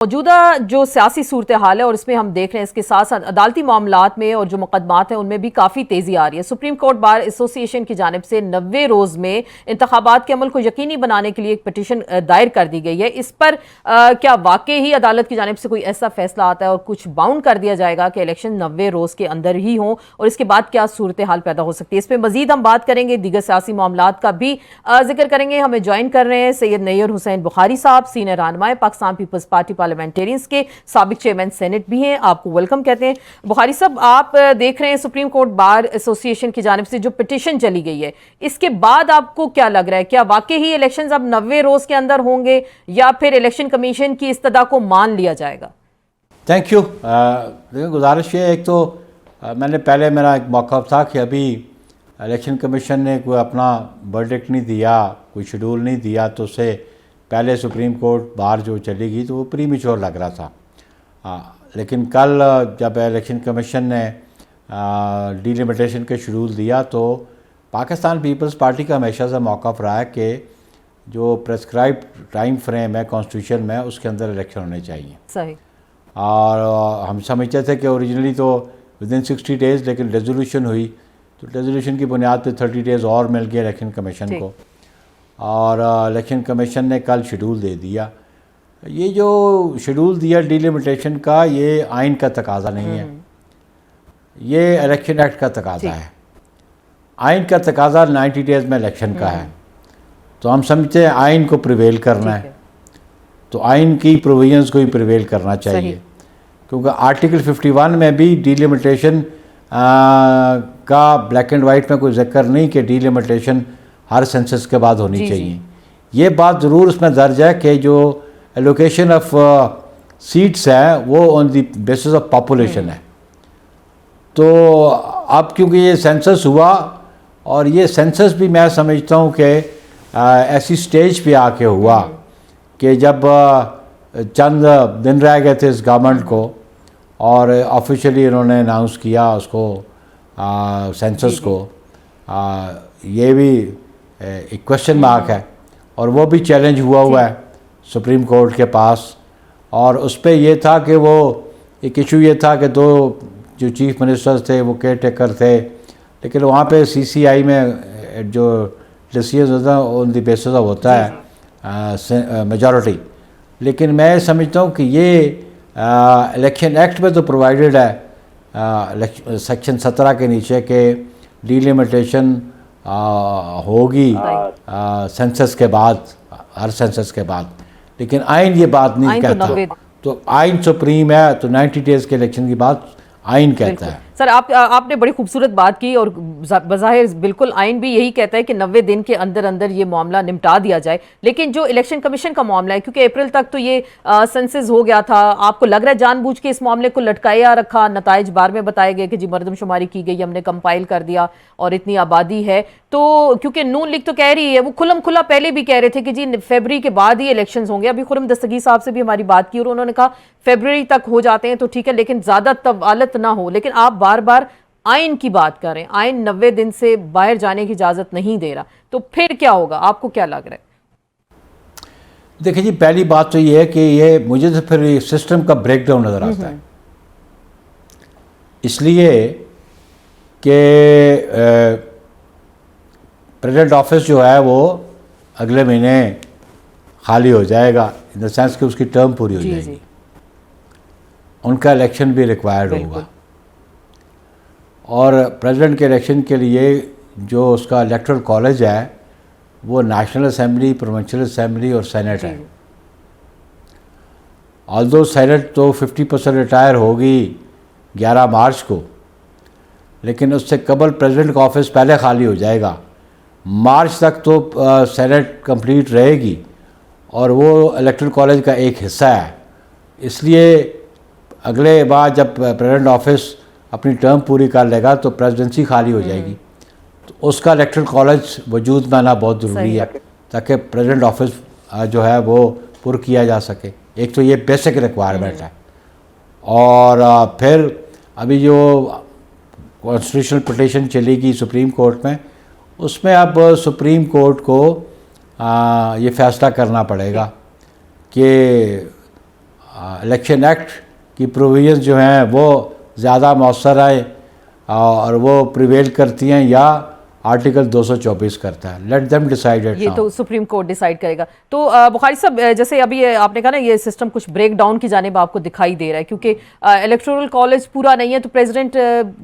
मौजूदा जो सियासी सूरत हाल है और इसमें हम देख रहे हैं, इसके साथ साथ अदालती मामलात में और जो मुकदमात हैं उनमें भी काफ़ी तेज़ी आ रही है। सुप्रीम कोर्ट बार एसोसिएशन की जानिब से 90 रोज़ में इंतखाबात के अमल को यकीनी बनाने के लिए एक पटिशन दायर कर दी गई है। इस पर क्या वाकई ही अदालत की जानिब से कोई ऐसा फैसला आता है और कुछ बाउंड कर दिया जाएगा कि इलेक्शन 90 रोज़ के अंदर ही हों, और इसके बाद क्या सूरत हाल पैदा हो सकती है? इस पर मजीद हम बात करेंगे, दीगर सियासी मामलात का भी जिक्र करेंगे। हमें ज्वाइन कर रहे हैं सैयद नैयर हुसैन बुखारी साहब, सीनियर रहनुमा पाकिस्तान पीपल्स पार्टी पार्लियामेंटेरियंस के, साबिक चेयरमैन सेनेट भी हैं। आपको वेलकम कहते हैं। बुखारी साहब, आप देख रहे हैं सुप्रीम कोर्ट बार एसोसिएशन की जानिब से जो पिटीशन चली गई है, इसके बाद आपको क्या लग रहा है? क्या वाकई ही इलेक्शंस अब 90 रोज के अंदर होंगे या फिर इलेक्शन कमीशन की इस्तदा को मान लिया जाएगा? Thank you. गुजारिश है, एक तो मैंने पहले मेरा एक मौक़िफ़ था कि अभी इलेक्शन कमीशन ने कोई अपना वर्डिक्ट नहीं दिया, कोई शेड्यूल नहीं दिया, तो उससे पहले सुप्रीम कोर्ट बार जो चलेगी तो वो प्रीमेच्योर लग रहा था। लेकिन कल जब इलेक्शन कमीशन ने डिलिमिटेशन के शेड्यूल दिया तो पाकिस्तान पीपल्स पार्टी का हमेशा से मौक़िफ़ रहा है कि जो प्रेस्क्राइब टाइम फ्रेम है कॉन्स्टिट्यूशन में, उसके अंदर इलेक्शन होने चाहिए। सही। और हम समझते थे कि ओरिजिनली तो विदिन 60 डेज़, लेकिन रेजोल्यूशन हुई तो रेजोल्यूशन की बुनियाद पे 30 डेज़ और मिल गए इलेक्शन कमीशन को, और इलेक्शन कमीशन ने कल शेड्यूल दे दिया। ये जो शेड्यूल दिया डिलिमिटेशन का, ये आइन का तकाजा नहीं है, ये इलेक्शन एक्ट का तकाजा है। आइन का तकाजा 90 डेज़ में इलेक्शन का है, तो हम समझते हैं आइन को प्रिवेल करना है, तो आइन की प्रोविजंस को ही प्रिवेल करना चाहिए, क्योंकि आर्टिकल 51 में भी डिलिमिटेशन का ब्लैक एंड वाइट में कोई जिक्र नहीं कि डिलिमिटेशन हर सेंसस के बाद होनी चाहिए। ये बात ज़रूर उसमें दर्ज है कि जो एलोकेशन ऑफ सीट्स है वो on the basis of population है। तो अब क्योंकि ये सेंसस हुआ, और ये सेंसस भी मैं समझता हूँ कि ऐसी स्टेज पे आके हुआ कि जब चंद दिन रह गए थे इस गवर्नमेंट को, और ऑफिशियली इन्होंने अनाउंस किया उसको सेंसस को, ये भी एक क्वेश्चन मार्क है, और वो भी चैलेंज हुआ है सुप्रीम कोर्ट के पास। और उस पर यह था कि वो एक इशू ये था कि दो जो चीफ मिनिस्टर्स थे वो केयर टेकर थे, लेकिन वहाँ पे CCI में जो डिसीजन होता है ऑन द बेसिस ऑफ होता है मेजॉरिटी। लेकिन मैं समझता हूँ कि ये इलेक्शन एक्ट में तो प्रोवाइडेड है सेक्शन 17 के नीचे के डिलिमिटेशन होगी सेंसस के बाद, हर सेंसस के बाद, लेकिन आइन ये बात नहीं कहता। तो आइन सुप्रीम है, तो 90 डेज़ के इलेक्शन की बात आइन कहता है। सर, आपने बड़ी खूबसूरत बात की, और बज़ाहिर बिल्कुल आइन भी यही कहता है कि 90 दिन के अंदर अंदर ये मामला निपटा दिया जाए। लेकिन जो इलेक्शन कमीशन का मामला है, क्योंकि अप्रैल तक तो ये सेंसस हो गया था, आपको लग रहा है जानबूझ के इस मामले को लटकाया रखा? नताइज बार में बताए गए कि जी मरदमशुमारी की गई, हमने कंपाइल कर दिया और इतनी आबादी है। तो क्योंकि नून लीग तो कह रही है, वो खुलम खुला पहले भी कह रहे थे कि जी फरवरी के बाद ही इलेक्शन होंगे। अभी खुरम दस्तगीर साहब से भी हमारी बात की और उन्होंने कहा फरवरी तक हो जाते हैं तो ठीक है, लेकिन ज़्यादा तवालत ना हो। लेकिन आप बार बार आइन की बात करें, आइन 90 दिन से बाहर जाने की इजाज़त नहीं दे रहा, तो फिर क्या होगा? आपको क्या लग रहा है? देखिए जी, पहली बात तो ये है कि ये मुझे तो फिर सिस्टम का ब्रेकडाउन नज़र आता है, इसलिए कि प्रेसिडेंट ऑफिस जो है वो अगले महीने खाली हो जाएगा, इन द सेंस कि उसकी टर्म पूरी हो जाएगी, उनका इलेक्शन भी रिक्वायर्ड होगा, और प्रेसिडेंट के इलेक्शन के लिए जो उसका इलेक्टोरल कॉलेज है वो नेशनल असेंबली, प्रोविंशियल असेंबली और सेनेट है। ऑल्दो सेनेट तो 50% रिटायर होगी 11 मार्च को, लेकिन उससे कबल प्रेसिडेंट का ऑफिस पहले खाली हो जाएगा। मार्च तक तो सेनेट कंप्लीट रहेगी, और वो इलेक्टोरल कॉलेज का एक हिस्सा है, इसलिए अगले बार जब प्रेसिडेंट ऑफिस अपनी टर्म पूरी कर लेगा तो प्रेसिडेंसी खाली हो जाएगी, तो उसका इलेक्टोरल कॉलेज वजूद में आना बहुत ज़रूरी है ताकि प्रेसिडेंट ऑफिस जो है वो पुर किया जा सके। एक तो ये बेसिक रिक्वायरमेंट है, और फिर अभी जो कॉन्स्टिट्यूशनल पिटीशन चलेगी सुप्रीम कोर्ट में, उसमें अब सुप्रीम कोर्ट को ये फैसला करना पड़ेगा कि इलेक्शन एक्ट की प्रोविजंस जो हैं वो ज़्यादा मौसर आए और वो प्रिवेल करती हैं या आर्टिकल 224 करता है। Let them decide it. ये तो सुप्रीम कोर्ट डिसाइड करेगा। तो बुखारी साहब, जैसे अभी आपने कहा ना ये सिस्टम कुछ ब्रेक डाउन की जानिब आपको दिखाई दे रहा है, क्योंकि इलेक्टोरल कॉलेज पूरा नहीं है, तो प्रेसिडेंट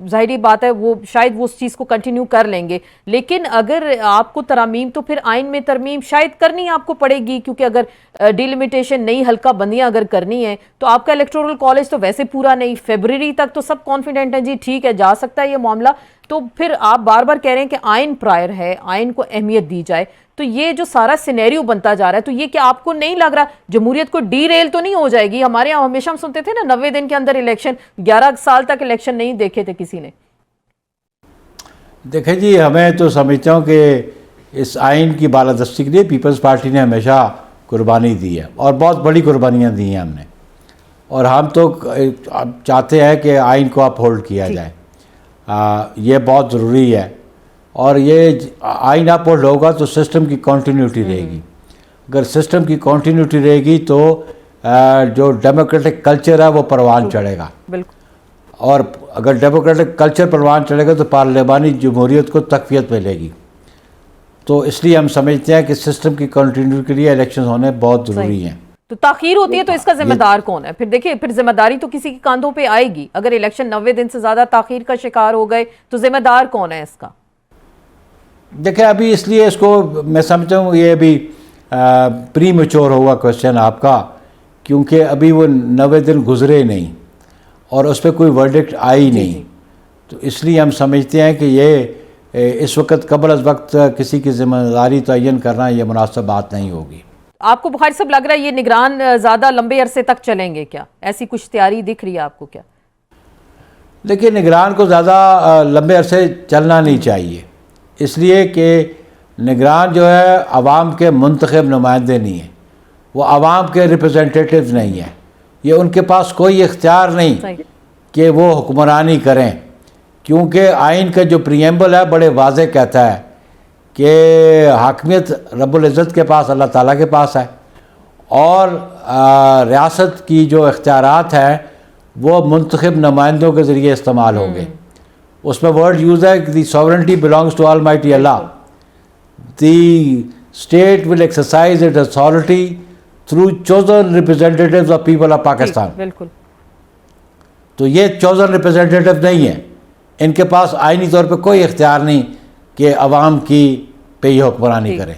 जाहिर बात है वो शायद वो उस चीज़ को कंटिन्यू कर लेंगे। लेकिन अगर आपको तरमीम, तो फिर आइन में तरमीम शायद करनी आपको पड़ेगी, क्योंकि अगर डिलिमिटेशन नई हल्का बंदियाँ अगर करनी है तो आपका इलेक्टोरल कॉलेज तो वैसे पूरा नहीं, फरवरी तक तो सब कॉन्फिडेंट हैं जी ठीक है जा सकता है ये मामला। तो फिर आप बार बार कह रहे हैं कि आइन प्रायर है, आइन को अहमियत दी जाए, तो ये जो सारा सिनेरियो बनता जा रहा है, तो ये क्या आपको नहीं लग रहा जमहूरियत को डीरेल तो नहीं हो जाएगी? हमारे यहाँ हमेशा हम सुनते थे ना 90 दिन के अंदर इलेक्शन, 11 साल तक इलेक्शन नहीं देखे थे किसी ने। देखें जी, हमें तो समझता हूँ कि इस आइन की बालादस्ती के लिए पीपल्स पार्टी ने हमेशा कुर्बानी दी है और बहुत बड़ी कुर्बानियाँ दी हैं हमने, और हम तो चाहते हैं कि आइन को अपहोल्ड किया जाए। ये बहुत ज़रूरी है, और ये आइन अपहोल्ड होगा तो सिस्टम की कॉन्टीन्यूटी रहेगी। अगर सिस्टम की कॉन्टीन्यूटी रहेगी तो जो डेमोक्रेटिक कल्चर है वो परवान चढ़ेगा। बिल्कुल। और अगर डेमोक्रेटिक कल्चर परवान चढ़ेगा तो पार्लियामानी जमहूरियत को तक़वियत मिलेगी। तो इसलिए हम समझते हैं कि सिस्टम की कंटिन्यूटी के लिए इलेक्शन होने बहुत ज़रूरी हैं। तो ताखीर होती है तो इसका जिम्मेदार कौन है? फिर देखिए, फिर जिम्मेदारी तो किसी के कंधों पे आएगी। अगर इलेक्शन 90 दिन से ज़्यादा ताखीर का शिकार हो गए तो जिम्मेदार कौन है इसका? देखिए, अभी इसलिए इसको मैं समझता हूँ ये अभी प्री मैच्योर होगा क्वेश्चन आपका, क्योंकि अभी वो 90 दिन गुजरे नहीं और उस पर कोई वर्डिक्ट आई नहीं। तो इसलिए हम समझते हैं कि ये इस वक्त कबल अज़ वक्त किसी की जिम्मेदारी तयन करना ये मुनासिब बात नहीं होगी। आपको बुखारी साहब लग रहा है ये निगरान ज़्यादा लंबे अरसे तक चलेंगे क्या? ऐसी कुछ तैयारी दिख रही है आपको क्या? देखिए, निगरान को ज़्यादा लंबे अरसे चलना नहीं चाहिए, इसलिए कि निगरान जो है आवाम के मुंतखब नुमाइंदे नहीं है, वो आवाम के रिप्रेजेंटेटिव नहीं है। ये उनके पास कोई इख्तियार नहीं कि वो हुक्मरानी करें, क्योंकि आइन का जो प्रीएम्बल है बड़े वाज़ेह कहता है कि हाकमियत रब्बुल इज़्ज़त के पास, अल्लाह ताला के पास है, और रियासत की जो इख्तियारात हैं वो मुंतखब नुमाइंदों के ज़रिए इस्तेमाल होंगे। उसमें वर्ड यूज़ है कि the sovereignty belongs to almighty Allah, the state will exercise it authority through chosen representatives of people of Pakistan. बिल्कुल। तो ये चोजन रिप्रेजेंटेटिव नहीं है, इनके पास आइनी तौर पे कोई इख्तियार नहीं कि अवाम की पे हुक्मरानी करे।